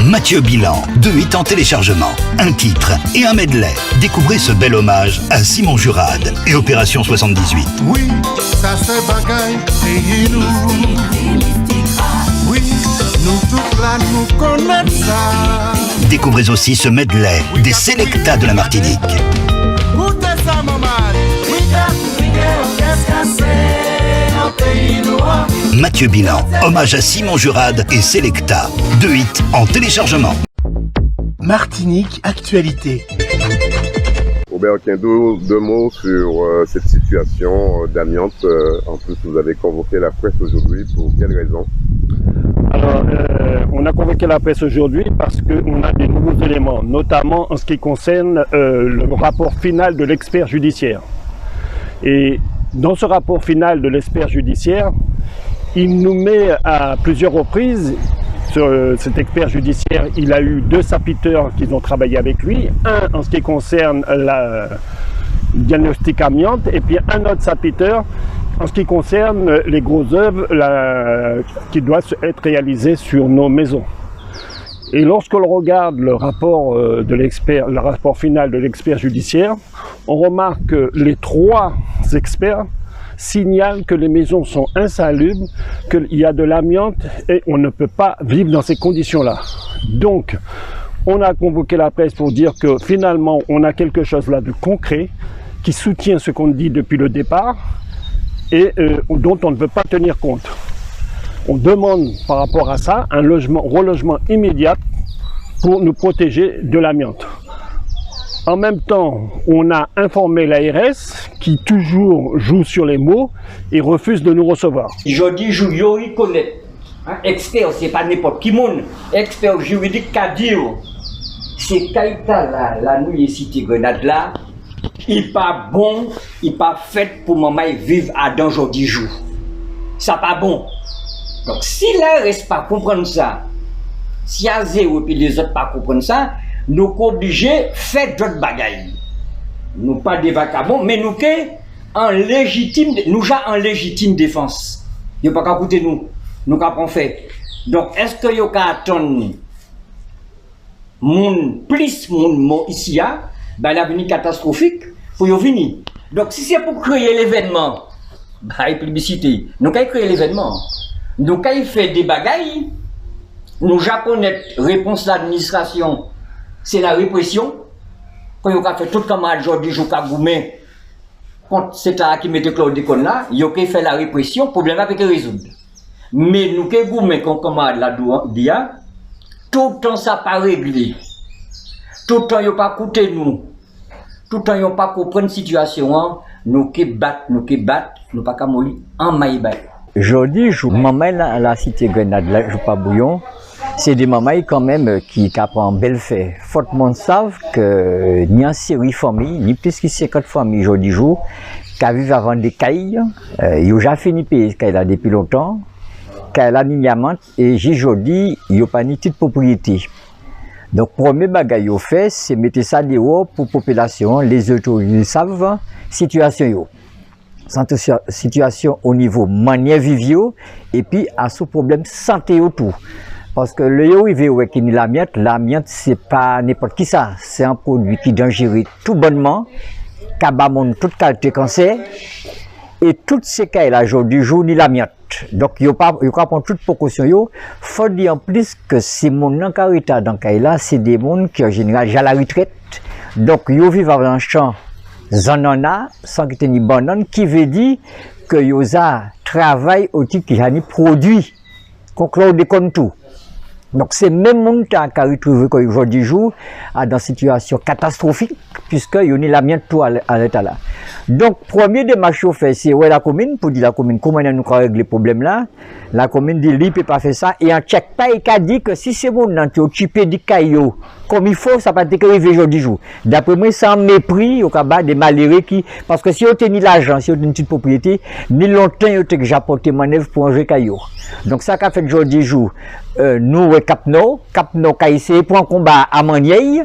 Mathieu Bilan, 2 hits en téléchargement, un titre et un medley. Découvrez ce bel hommage à Simon Jurade et Opération 78. Oui, ça c'est bagaille, et nous. Oui, nous tous là, nous connaissons ça. Découvrez aussi ce medley des Selecta de la Martinique. Goûtez ça, maman. Mathieu Bilan, hommage à Simon Jurade et Selecta. 2 hits en téléchargement. Martinique Actualité. Robert Quindou, 2 mots sur cette situation d'amiante. En plus, vous avez convoqué la presse aujourd'hui. Pour quelles raisons? Alors, on a convoqué la presse aujourd'hui parce qu'on a des nouveaux éléments, notamment en ce qui concerne le rapport final de l'expert judiciaire. Et dans ce rapport final de l'expert judiciaire, il nous met à plusieurs reprises, cet expert judiciaire, il a eu 2 sapiteurs qui ont travaillé avec lui, un en ce qui concerne le diagnostic amiante et puis un autre sapiteur en ce qui concerne les grosses œuvres qui doivent être réalisées sur nos maisons. Et lorsque l'on regarde le rapport le rapport final de l'expert judiciaire, on remarque que les 3 experts signalent que les maisons sont insalubres, qu'il y a de l'amiante et on ne peut pas vivre dans ces conditions-là. Donc, on a convoqué la presse pour dire que finalement, on a quelque chose là de concret qui soutient ce qu'on dit depuis le départ et dont on ne veut pas tenir compte. On demande par rapport à ça un relogement immédiat pour nous protéger de l'amiante. En même temps, on a informé l'ARS qui toujours joue sur les mots et refuse de nous recevoir. Je dis, je reconnais. Expert, c'est pas n'importe qui monde. Expert juridique qu'a dit, c'est Kaïta là, la nuit cité Grenade là, il pas bon, il pas fait pour maman vivre à dans aujourd'hui jour. Ça pas bon. Donc si l'ARS pas comprendre ça, si y a zéro et les autres pas comprendre ça, nous sommes obligés de faire d'autres bagailles. Nous pas des vagabonds, mais nous en légitime défense. Vous pas qu'à écouter nous. Nous qu'à fait. Donc est-ce que vous qu'à attendre plus mon ici ben l'avenir catastrophique pour y venir. Donc si c'est pour créer l'événement, bah publicité. Nous qu'à créer l'événement. Nous qu'à faire des bagailles. Nous japonais réponse de l'administration. C'est la répression. Quand vous avez fait tout comme aujourd'hui, vous avez goumé contre cet qui mettait Claude Déconne là, vous avez fait la répression, le problème avec résoudre. Mais nous avons goumé comme la DIA, tout le temps ça pas réglé. Tout le temps vous pas écouté nous. Tout le temps vous pas comprendre la situation. Nous qui battre, nous pas qu'à mourir en maïbaï. Aujourd'hui, je m'emmène à la cité Grenade, là, je pas bouillon. C'est des mamans quand même qui prennent bel fait. Faut que monde savent que ni en série famille, ni plus que 50 familles aujourd'hui jour, qui vivent avant des cailles, ils ont déjà fini payer cailles là depuis longtemps, cailles là niamant et aujourd'hui ils n'ont pas ni titre de propriété. Donc premier bagage qu'ils fait, c'est mettre ça dehors pour la population, les autorités savent situation yo. Situation au niveau manière vivio et puis à ce problème santé autour. Parce que le yo arrivé ouais qui ni l'amiante c'est pas n'importe qui ça, c'est un produit qui est dangereux tout bonnement, qui a toute qualité cancer et toutes ces cas là jour du jour ni l'amiante. Donc yo pas prendre toute précaution yo, faut dire en plus que ces monde nan carita dans cas là, c'est des monde qui en général déjà la retraite. Donc yo vivent dans un champ zanana sans que ni banane qui veut dire que yo a travail au type qui a ni produit conclure des comptes tout. Donc c'est même monde qui a retrouvé aujourd'hui jour dans une situation catastrophique puisque il y a l'amiante tout à l'état là. Donc premier démarche fait c'est ouais la commune pour dire la commune comment nous régler le problème là. La commune dit lui peut pas faire ça et en check pas il a dit que si c'est bon dans tu occupé du caillou comme il faut ça pas te arriver aujourd'hui jour. D'après moi sans mépris au cabas des malheureux qui parce que si on tenu l'argent si on une petite propriété ni longtemps il a déjà porté manœuvre pour enlever caillou. Donc ça qu'a fait aujourd'hui jour nous Capno qu'a essayé pour un combat à Manier.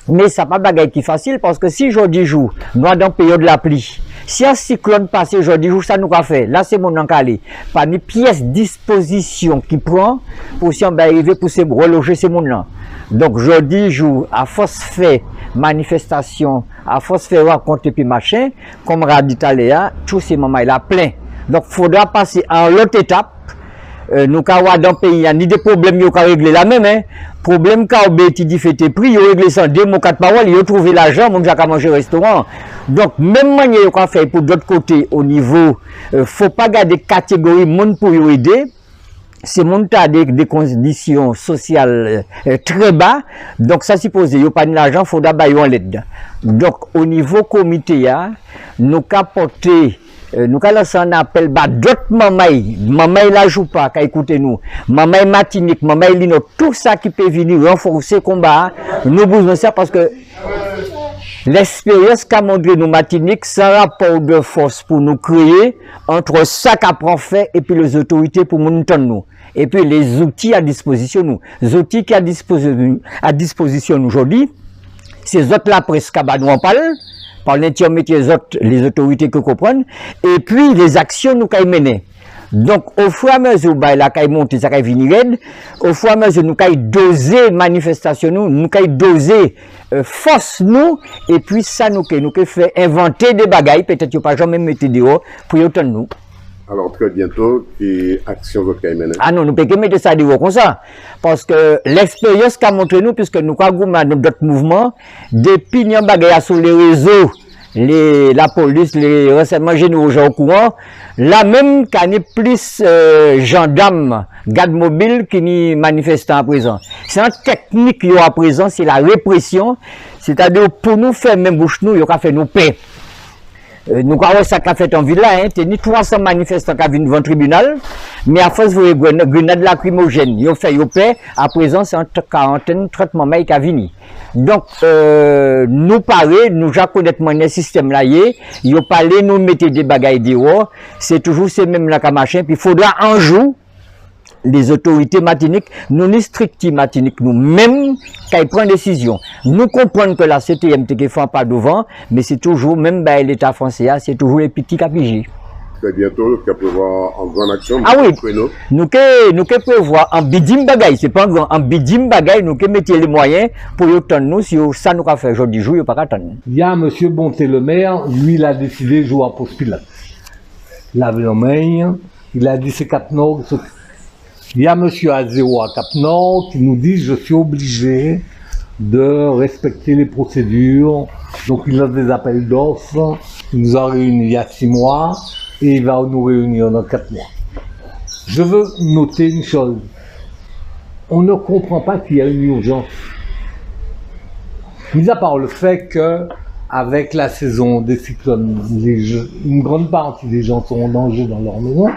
Mais ça pas bagaille qui facile parce que si aujourd'hui jour, nous dans période de la pluie, Si un cyclone passe aujourd'hui, ça nous a fait. Là, c'est mon encalé. Parmi pièces disposition qui prend pour si on va arriver pour se reloger ces monde-là. Donc, aujourd'hui, jour, à force fait manifestation, à force fait rencontre et puis machin, comme Radit Aléa, tous ces moments, il a plein. Donc, il faudra passer à l'autre étape. Nous avons dans le pays, il y a ni des problèmes qui ont réglé la même, hein. Problème qu'a dit fait tes prix, ils ont réglé ça, 2 mots, 4 paroles, ils ont trouvé l'argent, mon a manger au restaurant. Donc, même manière qu'on fait pour d'autre côté, au niveau, faut pas garder catégorie monde pour y aider. C'est monde a des conditions sociales très bas. Donc, ça suppose, il n'y a pas d'argent, il faudra bailler en l'aide. Donc, au niveau comité, nous avons porté nous avons lancé un appel à d'autres mamans. Maman la joue pas, écoutez nous. Maman Martinique, maman Lino, tout ça qui peut venir renforcer le combat, nous besoin de ça parce que l'expérience qu'a montré nous Martinique, c'est un rapport de force pour nous créer entre ça qu'apprend fait et puis les autorités pour nous entendre nous. Et puis les outils à disposition nous. Les outils qui à disposition aujourd'hui, c'est autres la presse qui nous en parle. Par l'intermédiaire les autorités que comprennent, et puis les actions nous qu'à mener. Donc, au fur et à mesure où la caille monte, ça caille venir aide, au fur et à mesure nous caille doser manifestation nous caille doser force nous, et puis ça nous fait inventer des bagailles, peut-être qu'il n'y a pas jamais mettre dehors pour y entendre nous. Alors, très bientôt, et action votre caille mener. Ah non, nous ne pouvons pas mettre ça dehors comme ça. Parce que l'expérience qu'a montré nous, puisque nous avons d'autres mouvements, depuis nous avons sur les réseaux, la police, les renseignements généraux au courant, là même qu'il y a plus gendarmes, gardes mobiles qui ni manifestants à présent. C'est une technique qui est à présent, c'est la répression, c'est-à-dire pour nous faire même bouche nous, il y a fait nous paix. Nous avons ça qu'a fait en ville là, hein, ni 300 manifestants qui viennent devant le tribunal, mais à force de grenades lacrymogènes, ils ont fait paix, à présent c'est entre 40, 30 moments qui a venu. Donc, nous parler, nous déjà connaître le système là, ils ont parlé, nous mettez des bagailles dehors, c'est toujours ces mêmes là qu'à machin, puis il faudra un jour, les autorités martiniques, nous ni stricti Martinique, nous-mêmes, quand ils prennent décision. Nous comprenons que la CTMT qui fait pas devant, mais c'est toujours, même l'État français, c'est toujours les petits capigés. Très bientôt, nous pouvons prévoir en grande action. Ah oui, nous pouvons prévoir en bidim bagaille, c'est pas en bidim bagaille, nous pouvons mettre les moyens pour y attendre nous, si ça nous a fait aujourd'hui jour, il n'y a pas qu'à attendre. Il y a M. Bonté le maire, lui il a décidé de jouer à Poste Pilote. Il avait le maire, il a dit c'est Cap Nord. Il y a M. Azéo à Cap Nord qui nous dit je suis obligé de respecter les procédures. Donc il a des appels d'offres, il nous a réunis il y a 6 mois et il va nous réunir dans 4 mois. Je veux noter une chose, on ne comprend pas qu'il y a une urgence. Mis à part le fait que avec la saison des cyclones, une grande partie des gens sont en danger dans leur maison.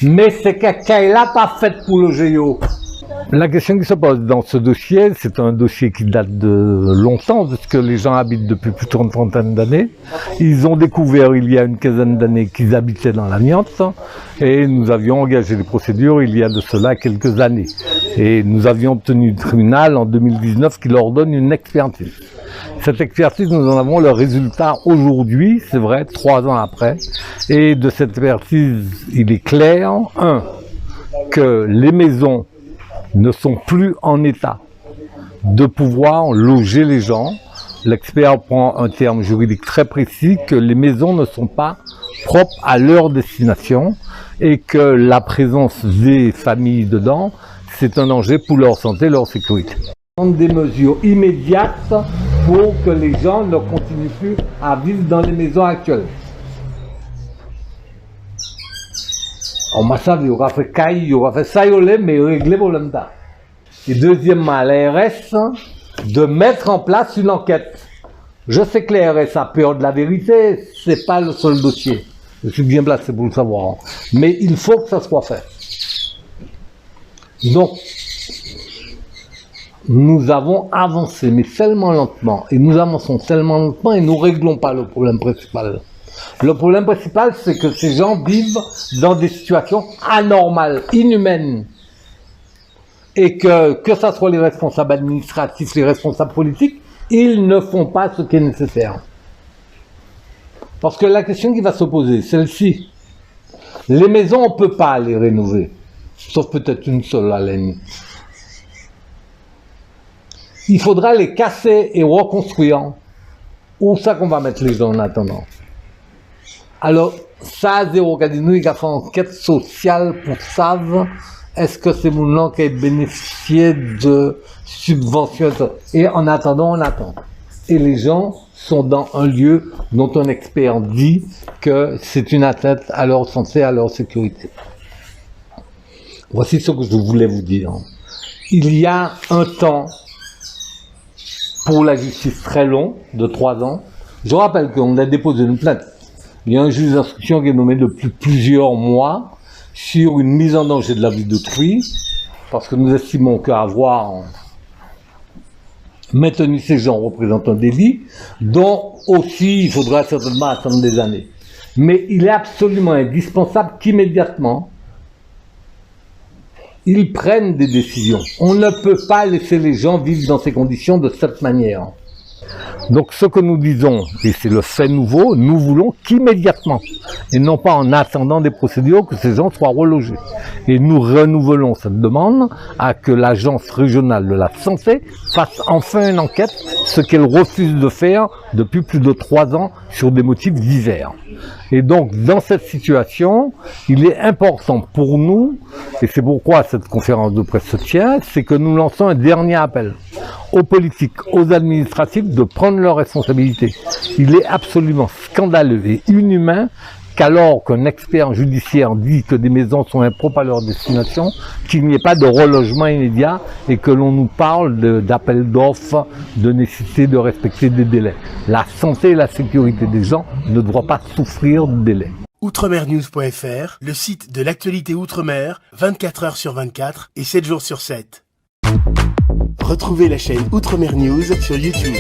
Mais c'est qu'elle n'a pas fait pour le géo. La question qui se pose dans ce dossier, c'est un dossier qui date de longtemps, puisque les gens habitent depuis plus d'une trentaine d'années. Ils ont découvert il y a une quinzaine d'années qu'ils habitaient dans l'amiante, et nous avions engagé des procédures il y a de cela quelques années. Et nous avions obtenu du tribunal en 2019 qui leur donne une expertise. Cette expertise, nous en avons le résultat aujourd'hui, c'est vrai, 3 ans après. Et de cette expertise, il est clair, que les maisons ne sont plus en état de pouvoir loger les gens. L'expert prend un terme juridique très précis, que les maisons ne sont pas propres à leur destination et que la présence des familles dedans, c'est un danger pour leur santé, leur sécurité. Des mesures immédiates pour que les gens ne continuent plus à vivre dans les maisons actuelles. On m'a dit, il aura fait caille, il aura fait ça, mais régler le problème là. Et deuxièmement, à l'ARS, de mettre en place une enquête. Je sais que l'ARS a peur de la vérité, c'est pas le seul dossier. Je suis bien placé pour le savoir. Mais il faut que ça soit fait. Donc, nous avons avancé, mais tellement lentement, et nous avançons tellement lentement, et nous ne réglons pas le problème principal. Le problème principal, c'est que ces gens vivent dans des situations anormales, inhumaines, et que ce soit les responsables administratifs, les responsables politiques, ils ne font pas ce qui est nécessaire. Parce que la question qui va se poser, celle-ci. Les maisons, on ne peut pas les rénover. Sauf peut-être une seule à la limite. Il faudra les casser et reconstruire. Où ça qu'on va mettre les gens en attendant? Alors, ça, Zéro Cadinouille qui a fait enquête sociale pour savoir est-ce que c'est mon nom qui a bénéficié de subventions. Et en attendant, on attend. Et les gens sont dans un lieu dont un expert dit que c'est une atteinte à leur santé, à leur sécurité. Voici ce que je voulais vous dire. Il y a un temps pour la justice très long, de 3 ans. Je rappelle qu'on a déposé une plainte. Il y a un juge d'instruction qui est nommé depuis plusieurs mois sur une mise en danger de la vie d'autrui, parce que nous estimons qu'avoir maintenu ces gens représente un délit, dont aussi il faudra certainement attendre des années. Mais il est absolument indispensable qu'immédiatement, ils prennent des décisions. On ne peut pas laisser les gens vivre dans ces conditions de cette manière. Donc ce que nous disons, et c'est le fait nouveau, nous voulons qu'immédiatement, et non pas en attendant des procédures, que ces gens soient relogés. Et nous renouvelons cette demande à que l'Agence régionale de la santé fasse enfin une enquête, ce qu'elle refuse de faire depuis plus de 3 ans sur des motifs divers. Et donc dans cette situation, il est important pour nous, et c'est pourquoi cette conférence de presse se tient, c'est que nous lançons un dernier appel aux politiques, aux administratifs de prendre leurs responsabilités. Il est absolument scandaleux et inhumain qu'alors qu'un expert judiciaire dit que des maisons sont impropres à leur destination, qu'il n'y ait pas de relogement immédiat et que l'on nous parle d'appel d'offres, de nécessité de respecter des délais. La santé et la sécurité des gens ne doivent pas souffrir de délais. Outremernews.fr, le site de l'actualité Outre-mer, 24 heures sur 24 et 7 jours sur 7. Retrouvez la chaîne Outremer News sur YouTube.